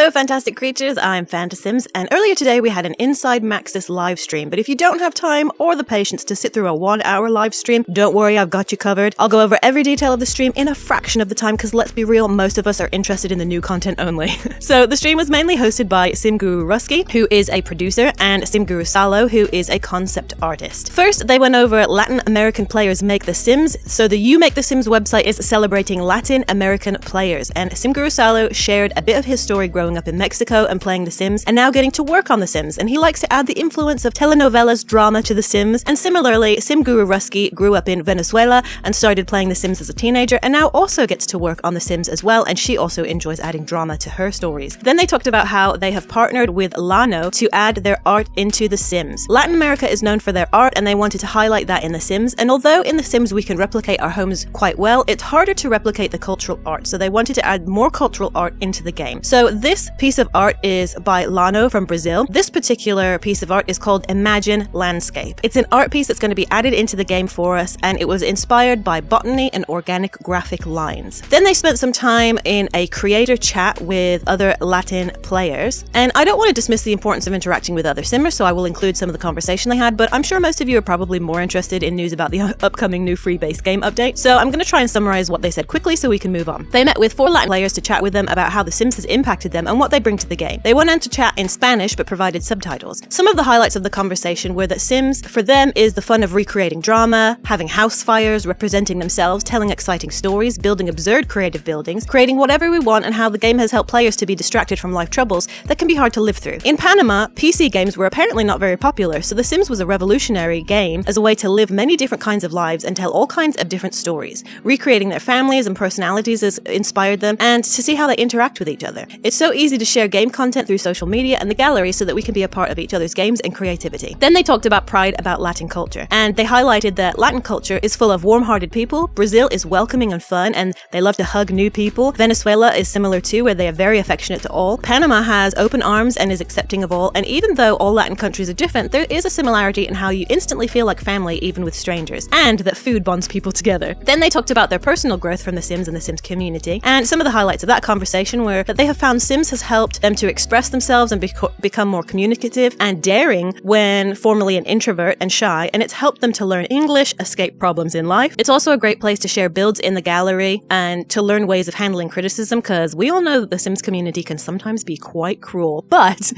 Hello fantastic creatures, I'm Fantasims, and earlier today we had an Inside Maxis live stream, but if you don't have time or the patience to sit through a 1 hour live stream, don't worry, I've got you covered. I'll go over every detail of the stream in a fraction of the time, because let's be real, most of us are interested in the new content only. So the stream was mainly hosted by Simguru Rusky, who is a producer, and Simguru Salo, who is a concept artist. First, they went over Latin American players make The Sims. So the You Make The Sims website is celebrating Latin American players, and Simguru Salo shared a bit of his story growing up in Mexico and playing The Sims, and now getting to work on The Sims, and he likes to add the influence of telenovelas drama to The Sims. And similarly, Simguru Rusky grew up in Venezuela and started playing The Sims as a teenager, and now also gets to work on The Sims as well, and she also enjoys adding drama to her stories. Then they talked about how they have partnered with Lano to add their art into The Sims. Latin America is known for their art, and they wanted to highlight that in The Sims, and although in The Sims we can replicate our homes quite well, it's harder to replicate the cultural art, so they wanted to add more cultural art into the game. So this piece of art is by Lano from Brazil. This particular piece of art is called Imagine Landscape. It's an art piece that's going to be added into the game for us, and it was inspired by botany and organic graphic lines. Then they spent some time in a creator chat with other Latin players, and I don't want to dismiss the importance of interacting with other Simmers, so I will include some of the conversation they had, but I'm sure most of you are probably more interested in news about the upcoming new free base game update, so I'm going to try and summarize what they said quickly so we can move on. They met with 4 Latin players to chat with them about how The Sims has impacted them and what they bring to the game. They went on to chat in Spanish but provided subtitles. Some of the highlights of the conversation were that Sims, for them, is the fun of recreating drama, having house fires, representing themselves, telling exciting stories, building absurd creative buildings, creating whatever we want, and how the game has helped players to be distracted from life troubles that can be hard to live through. In Panama, PC games were apparently not very popular, so The Sims was a revolutionary game as a way to live many different kinds of lives and tell all kinds of different stories. Recreating their families and personalities has inspired them, and to see how they interact with each other. It's so easy to share game content through social media and the gallery so that we can be a part of each other's games and creativity. Then they talked about pride about Latin culture, and they highlighted that Latin culture is full of warm-hearted people, Brazil is welcoming and fun, and they love to hug new people, Venezuela is similar too, where they are very affectionate to all, Panama has open arms and is accepting of all, and even though all Latin countries are different, there is a similarity in how you instantly feel like family even with strangers, and that food bonds people together. Then they talked about their personal growth from The Sims and The Sims community, and some of the highlights of that conversation were that they have found Sims has helped them to express themselves and become more communicative and daring when formerly an introvert and shy, and it's helped them to learn English, escape problems in life. It's also a great place to share builds in the gallery and to learn ways of handling criticism, because we all know that the Sims community can sometimes be quite cruel, but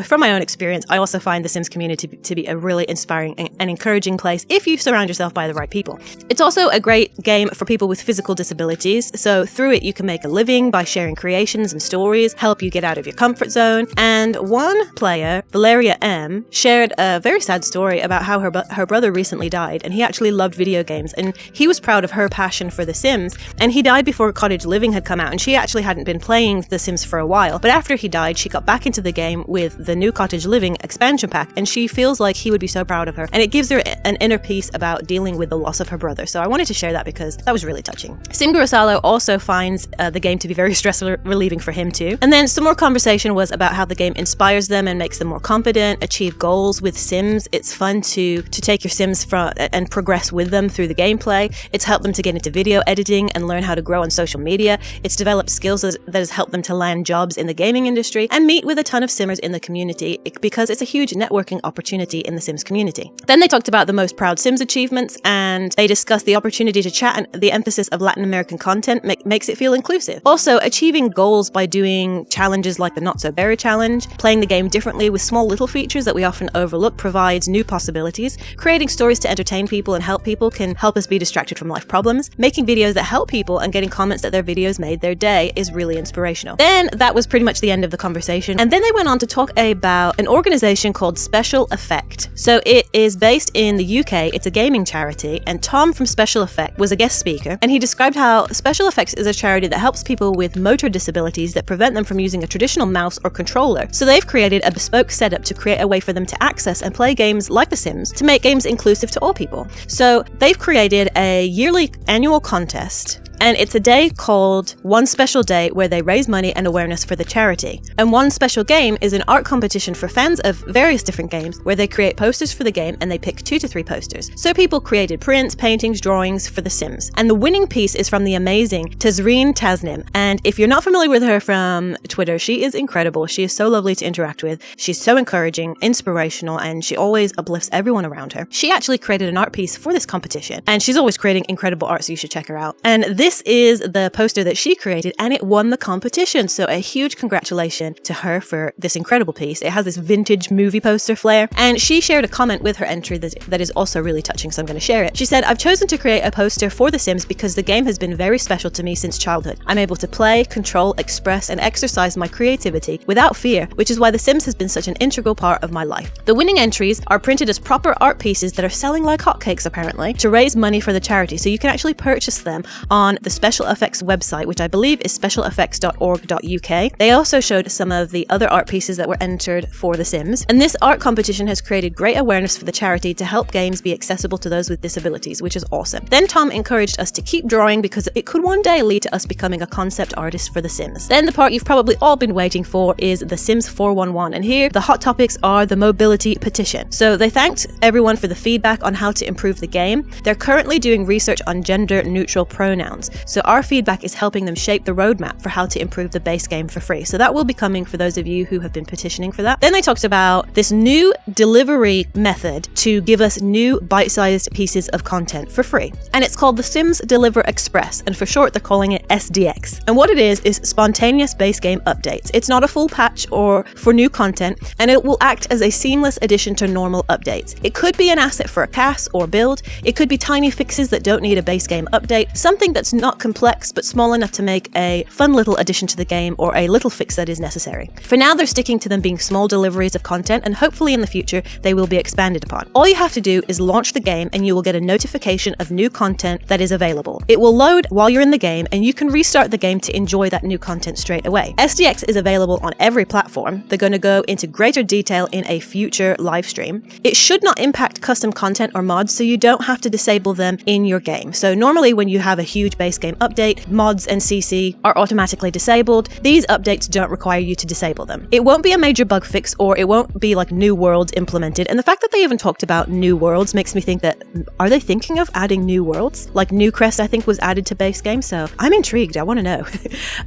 from my own experience, I also find the Sims community to be a really inspiring and encouraging place if you surround yourself by the right people. It's also a great game for people with physical disabilities, so through it you can make a living by sharing creations and stories, help you get out of your comfort zone. And one player, Valeria M, shared a very sad story about how her brother recently died, and he actually loved video games, and he was proud of her passion for The Sims, and he died before Cottage Living had come out, and she actually hadn't been playing The Sims for a while, but after he died she got back into the game with the new Cottage Living expansion pack, and she feels like he would be so proud of her, and it gives her an inner peace about dealing with the loss of her brother. So I wanted to share that because that was really touching. Simguru Salo also finds the game to be very stress relieving for him too. And then some more conversation was about how the game inspires them and makes them more competent, achieve goals with Sims. It's fun to take your Sims and progress with them through the gameplay. It's helped them to get into video editing and learn how to grow on social media. It's developed skills that has helped them to land jobs in the gaming industry and meet with a ton of Simmers in the community, because it's a huge networking opportunity in the Sims community. Then they talked about the most proud Sims achievements, and they discussed the opportunity to chat, and the emphasis of Latin American content makes it feel inclusive. Also, achieving goals by doing challenges like the Not So Berry Challenge, playing the game differently with small little features that we often overlook provides new possibilities. Creating stories to entertain people and help people can help us be distracted from life problems. Making videos that help people and getting comments that their videos made their day is really inspirational. Then that was pretty much the end of the conversation, and then they went on to talk about an organization called Special Effect. So it is based in the UK, it's a gaming charity, and Tom from Special Effect was a guest speaker, and he described how Special Effects is a charity that helps people with motor disabilities that prevent them from using a traditional mouse or controller. So they've created a bespoke setup to create a way for them to access and play games like The Sims to make games inclusive to all people. So they've created a yearly annual contest And it's a day called One Special Day where they raise money and awareness for the charity. And One Special Game is an art competition for fans of various different games where they create posters for the game and they pick 2 to 3 posters. So people created prints, paintings, drawings for The Sims. And the winning piece is from the amazing Tazreen Tasnim. And if you're not familiar with her from Twitter, she is incredible. She is so lovely to interact with. She's so encouraging, inspirational, and she always uplifts everyone around her. She actually created an art piece for this competition, and she's always creating incredible art, so you should check her out. And this is the poster that she created, and it won the competition. So a huge congratulations to her for this incredible piece. It has this vintage movie poster flair, and she shared a comment with her entry that is also really touching, so I'm going to share it. She said, "I've chosen to create a poster for The Sims because the game has been very special to me since childhood. I'm able to play, control, express, and exercise my creativity without fear, which is why The Sims has been such an integral part of my life." The winning entries are printed as proper art pieces that are selling like hotcakes, apparently, to raise money for the charity. So you can actually purchase them on the Special Effects website, which I believe is specialeffects.org.uk. They also showed some of the other art pieces that were entered for The Sims. And this art competition has created great awareness for the charity to help games be accessible to those with disabilities, which is awesome. Then Tom encouraged us to keep drawing because it could one day lead to us becoming a concept artist for The Sims. Then the part you've probably all been waiting for is The Sims 411. And here, the hot topics are the mobility petition. So they thanked everyone for the feedback on how to improve the game. They're currently doing research on gender-neutral pronouns. So our feedback is helping them shape the roadmap for how to improve the base game for free. So that will be coming for those of you who have been petitioning for that. Then they talked about this new delivery method to give us new bite-sized pieces of content for free. And it's called The Sims Deliver Express. And for short, they're calling it SDX. And what it is spontaneous base game updates. It's not a full patch or for new content, and it will act as a seamless addition to normal updates. It could be an asset for a cast or build. It could be tiny fixes that don't need a base game update, something that's not complex but small enough to make a fun little addition to the game or a little fix that is necessary. For now, they're sticking to them being small deliveries of content, and hopefully in the future they will be expanded upon. All you have to do is launch the game and you will get a notification of new content that is available. It will load while you're in the game and you can restart the game to enjoy that new content straight away. SDX is available on every platform. They're going to go into greater detail in a future live stream. It should not impact custom content or mods, so you don't have to disable them in your game. So normally when you have a huge base game update, mods and CC are automatically disabled. These updates don't require you to disable them. It won't be a major bug fix, or it won't be like new worlds implemented. And the fact that they even talked about new worlds makes me think that, are they thinking of adding new worlds? Like Newcrest, I think, was added to base game, so I'm intrigued. I want to know.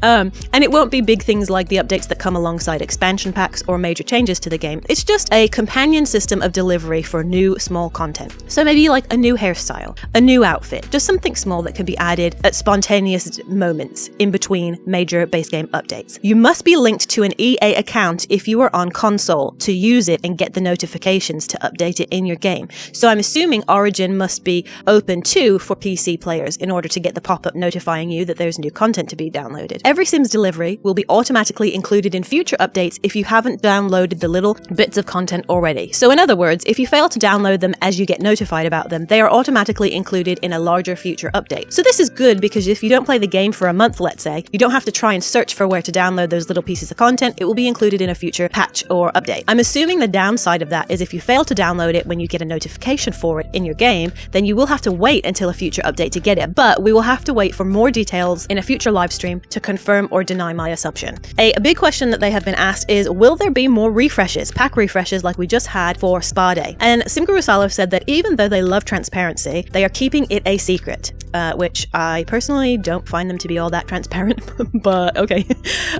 And it won't be big things like the updates that come alongside expansion packs or major changes to the game. It's just a companion system of delivery for new small content. So maybe like a new hairstyle, a new outfit, just something small that can be added at spontaneous moments in between major base game updates. You must be linked to an EA account if you are on console to use it and get the notifications to update it in your game. So I'm assuming Origin must be open too for PC players in order to get the pop-up notifying you that there's new content to be downloaded. Every Sims delivery will be automatically included in future updates if you haven't downloaded the little bits of content already. So in other words, if you fail to download them as you get notified about them, they are automatically included in a larger future update. So this is good because if you don't play the game for a month, let's say, you don't have to try and search for where to download those little pieces of content. It will be included in a future patch or update. I'm assuming the downside of that is if you fail to download it when you get a notification for it in your game, then you will have to wait until a future update to get it. But we will have to wait for more details in a future live stream to confirm or deny my assumption. A big question that they have been asked is, will there be more refreshes, pack refreshes like we just had for Spa Day? And Simguru Salov said that even though they love transparency, they are keeping it a secret, which I personally don't find them to be all that transparent, but okay.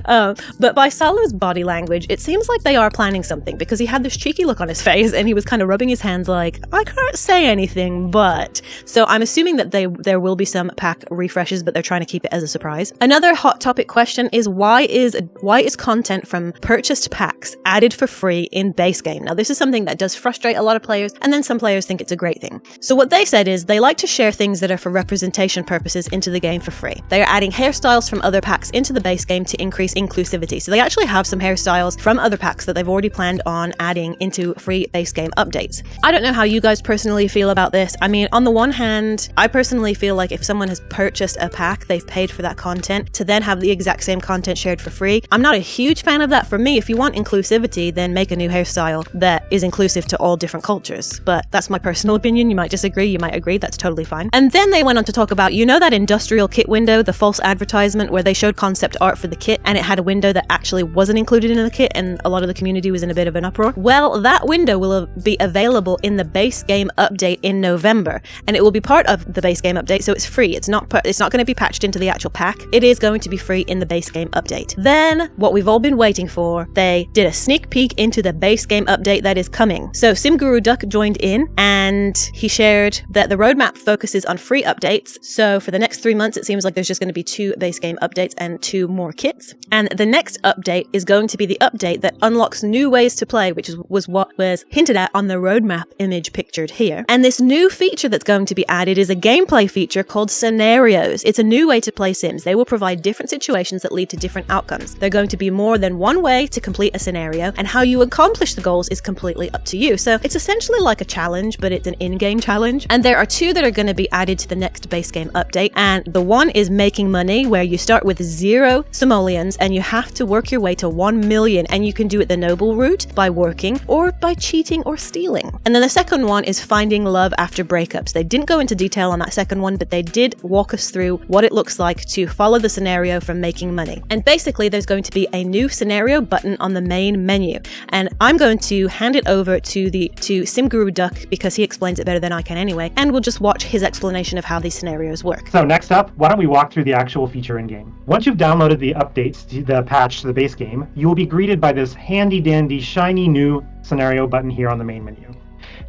But by Salov's body language, it seems like they are planning something, because he had this cheeky look on his face and he was kind of rubbing his hands like, I can't say anything, but. So I'm assuming that there will be some pack refreshes, but they're trying to keep it as a surprise. Another hot topic question is why is content from purchased packs added for free in base game? Now this is something that does frustrate a lot of players, and then some players think it's a great thing. So what they said is they like to share things that are for representation purposes into the game for free. They are adding hairstyles from other packs into the base game to increase inclusivity. So they actually have some hairstyles from other packs that they've already planned on adding into free base game updates. I don't know how you guys personally feel about this. I mean, on the one hand, I personally feel like if someone has purchased a pack, they've paid for that content, to then have the exact same content shared for free. I'm not a huge fan of that. For me, if you want inclusivity, then make a new hairstyle that is inclusive to all different cultures. But that's my personal opinion. You might disagree, you might agree, that's totally fine. And then they went on to talk about, you know, that industrial kit window, the false advertisement where they showed concept art for the kit and it had a window that actually wasn't included in the kit and a lot of the community was in a bit of an uproar. Well, that window will be available in the base game update in November, and it will be part of the base game update, so it's free. It's not going to be patched into the actual pack. It is going to be free in the base game update. Then, what we've all been waiting for, they did a sneak peek into the base game update that is coming. So SimGuru Duck joined in and he shared that the roadmap focuses on free updates. So for the next 3 months, it seems like there's just going to be 2 base game updates and 2 more kits. And the next update is going to be the update that unlocks new ways to play, which was what was hinted at on the roadmap image pictured here. And this new feature that's going to be added is a gameplay feature called scenarios. It's a new way to play Sims. They will provide different situations that lead to different outcomes. They're going to be more than one way to complete a scenario, and how you accomplish the goals is completely up to you. So it's essentially like a challenge, but it's an in-game challenge. And there are 2 that are going to be added to the next base game update. And the one is making money, where you start with 0 simoleons and you have to work your way to 1 million, and you can do it the noble route by working or by cheating or stealing. And then the second one is finding love after breakups. They didn't go into detail on that second one, but they did walk us through what it looks like to follow the scenario from making money. And basically there's going to be a new scenario button on the main menu, and I'm going to hand it over to SimGuru Duck because he explains it better than I can anyway, and we'll just watch his explanation of how these scenarios work. So next up, why don't we walk through the actual feature in game. Once you've downloaded the updates to the patch to the base game, you will be greeted by this handy dandy shiny new scenario button here on the main menu.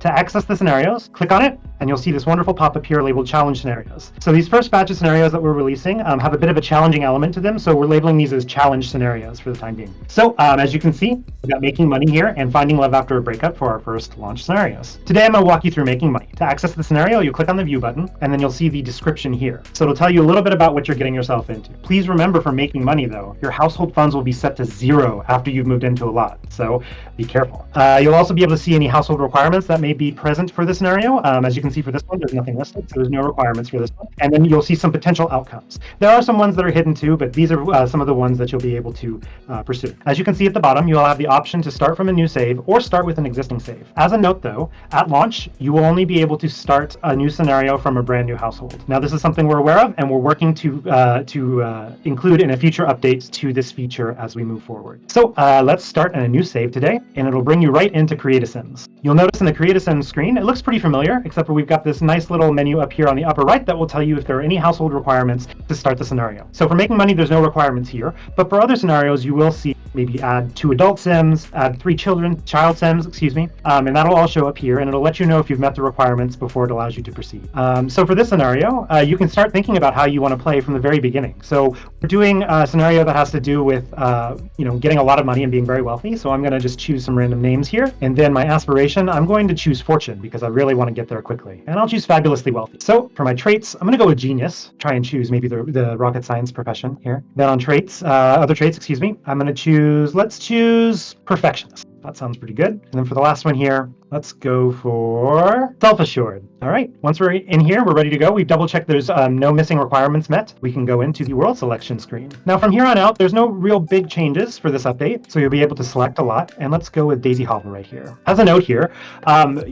To access the scenarios, click on it, and you'll see this wonderful pop-up here labeled challenge scenarios. So these first batch of scenarios that we're releasing have a bit of a challenging element to them, so we're labeling these as challenge scenarios for the time being. So as you can see, we've got making money here and finding love after a breakup for our first launch scenarios. Today I'm going to walk you through making money. To access the scenario, you click on the view button, and then you'll see the description here. So it'll tell you a little bit about what you're getting yourself into. Please remember, for making money though, your household funds will be set to 0 after you've moved into a lot, so be careful. You'll also be able to see any household requirements that may be present for the scenario. As you can see for this one, there's nothing listed, so there's no requirements for this one. And then you'll see some potential outcomes. There are some ones that are hidden too, but these are some of the ones that you'll be able to pursue. As you can see at the bottom, you'll have the option to start from a new save or start with an existing save. As a note though, at launch, you will only be able to start a new scenario from a brand new household. Now this is something we're aware of, and we're working to include in a future update to this feature as we move forward. So let's start in a new save today, and it'll bring you right into Create a Sims. You'll notice in the Create a Sims screen, it looks pretty familiar, except for we've got this nice little menu up here on the upper right that will tell you if there are any household requirements to start the scenario. So for making money, there's no requirements here, but for other scenarios, you will see maybe add 2 adult Sims, add 3 child Sims, and that'll all show up here, and it'll let you know if you've met the requirements before it allows you to proceed. So for this scenario, you can start thinking about how you want to play from the very beginning. So we're doing a scenario that has to do with getting a lot of money and being very wealthy. So I'm going to just choose some random names here, and then my aspiration, I'm going to choose fortune because I really want to get there quickly, and I'll choose fabulously wealthy. So for my traits, I'm going to go with genius. Try and choose maybe the rocket science profession here. Then on traits, other traits, I'm going to choose. Let's choose perfectionist. That sounds pretty good. And then for the last one here, let's go for self-assured. All right, once we're in here, we're ready to go. We've double-checked there's no missing requirements met. We can go into the world selection screen. Now from here on out, there's no real big changes for this update, so you'll be able to select a lot. And let's go with Daisy Hovel right here. As a note here,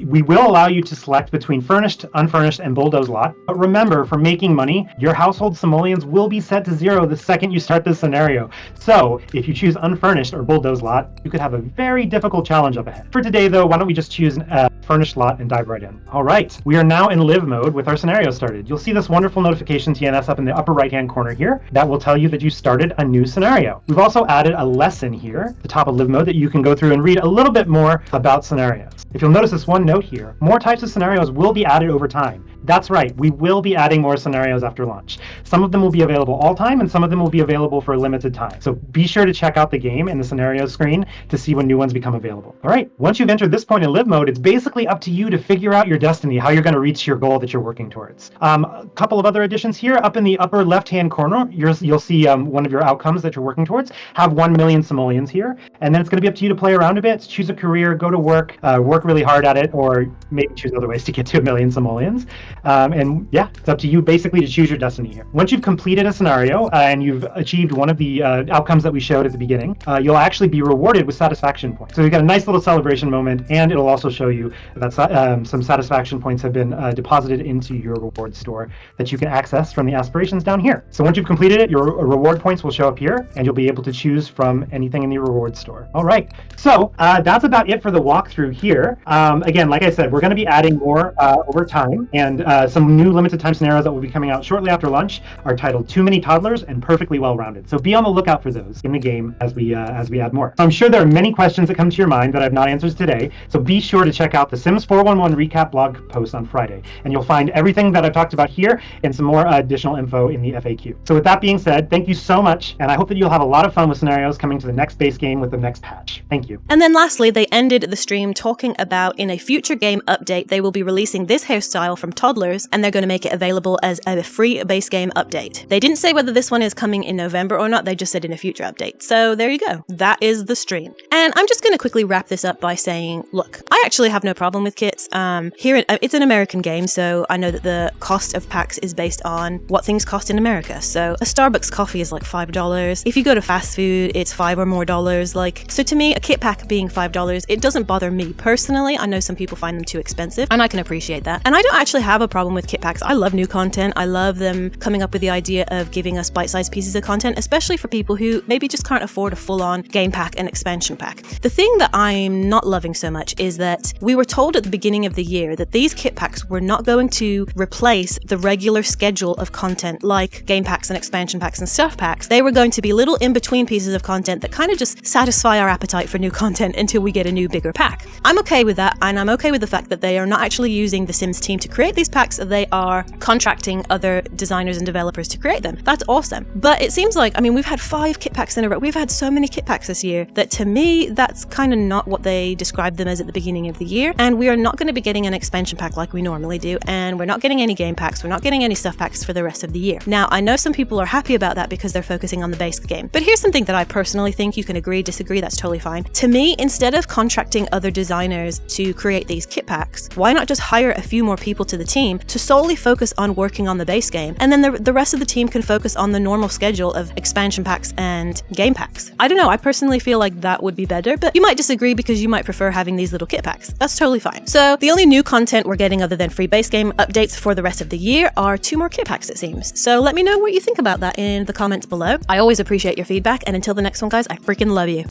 we will allow you to select between furnished, unfurnished, and bulldoze lot. But remember, for making money, your household simoleons will be set to 0 the second you start this scenario. So if you choose unfurnished or bulldoze lot, you could have a very difficult challenge up ahead. For today though, why don't we just choose a furnished lot and dive right in. All right, we are now in live mode with our scenario started. You'll see this wonderful notification TNS up in the upper right hand corner here that will tell you that you started a new scenario. We've also added a lesson here at the top of live mode that you can go through and read a little bit more about scenarios. If you'll notice this one note here, more types of scenarios will be added over time. That's right, we will be adding more scenarios after launch. Some of them will be available all time, and some of them will be available for a limited time. So be sure to check out the game in the scenario screen to see when new ones become available. All right, once you've entered this point in live mode, it's basically up to you to figure out your destiny, how you're going to reach your goal that you're working towards. A couple of other additions here, up in the upper left-hand corner, you'll see one of your outcomes that you're working towards. Have 1 million simoleons here, and then it's going to be up to you to play around a bit, choose a career, go to work, work really hard at it, or maybe choose other ways to get to 1 million simoleons. And yeah, it's up to you basically to choose your destiny here. Once you've completed a scenario and you've achieved one of the outcomes that we showed at the beginning, you'll actually be rewarded with satisfaction points. So you've got a nice little celebration moment, and it'll also show you that some satisfaction points have been deposited into your reward store that you can access from the aspirations down here. So once you've completed it, your reward points will show up here, and you'll be able to choose from anything in the reward store. All right, so that's about it for the walkthrough here. Again, like I said, we're going to be adding more over time, and some new limited time scenarios that will be coming out shortly after lunch are titled Too Many Toddlers and Perfectly Well-Rounded. So be on the lookout for those in the game as we add more. So I'm sure there are many questions that come to your mind that I have not answered today, so be sure to check out the Sims 411 recap blog post on Friday, and you'll find everything that I've talked about here and some more additional info in the FAQ. So with that being said, thank you so much, and I hope that you'll have a lot of fun with scenarios coming to the next base game with the next patch. Thank you. And then lastly, they ended the stream talking about in a future game update, they will be releasing this hairstyle from Toddlers, and they're going to make it available as a free base game update. They didn't say whether this one is coming in November or not, they just said in a future update. So there you go. That is the stream. And I'm just going to quickly wrap this up by saying, look, I actually have no problem with kits. It's an American game, so I know that the cost of packs is based on what things cost in America. So a Starbucks coffee is like $5. If you go to fast food, it's $5 or more. So to me, a kit pack being $5, it doesn't bother me personally. I know some people find them too expensive, and I can appreciate that. And I don't actually have a problem with kit packs. I love new content. I love them coming up with the idea of giving us bite-sized pieces of content, especially for people who maybe just can't afford a full-on game pack and expansion pack. The thing that I'm not loving so much is that we were told at the beginning of the year that these kit packs were not going to replace the regular schedule of content like game packs and expansion packs and stuff packs. They were going to be little in-between pieces of content that kind of just satisfy our appetite for new content until we get a new bigger pack. I'm okay with that, and I'm okay with the fact that they are not actually using the Sims team to create these packs. They are contracting other designers and developers to create them. That's awesome. But it seems like, we've had 5 kit packs in a row. We've had so many kit packs this year that to me, that's kind of not what they described them as at the beginning of the year. And we are not going to be getting an expansion pack like we normally do. And we're not getting any game packs. We're not getting any stuff packs for the rest of the year. Now, I know some people are happy about that because they're focusing on the base game. But here's something that I personally think. You can agree, disagree, that's totally fine. To me, instead of contracting other designers to create these kit packs, why not just hire a few more people to the team to solely focus on working on the base game, and then the rest of the team can focus on the normal schedule of expansion packs and game packs. I don't know, I personally feel like that would be better, but you might disagree because you might prefer having these little kit packs. That's totally fine. So the only new content we're getting other than free base game updates for the rest of the year are 2 more kit packs, it seems. So let me know what you think about that in the comments below. I always appreciate your feedback, and until the next one, guys, I freaking love you.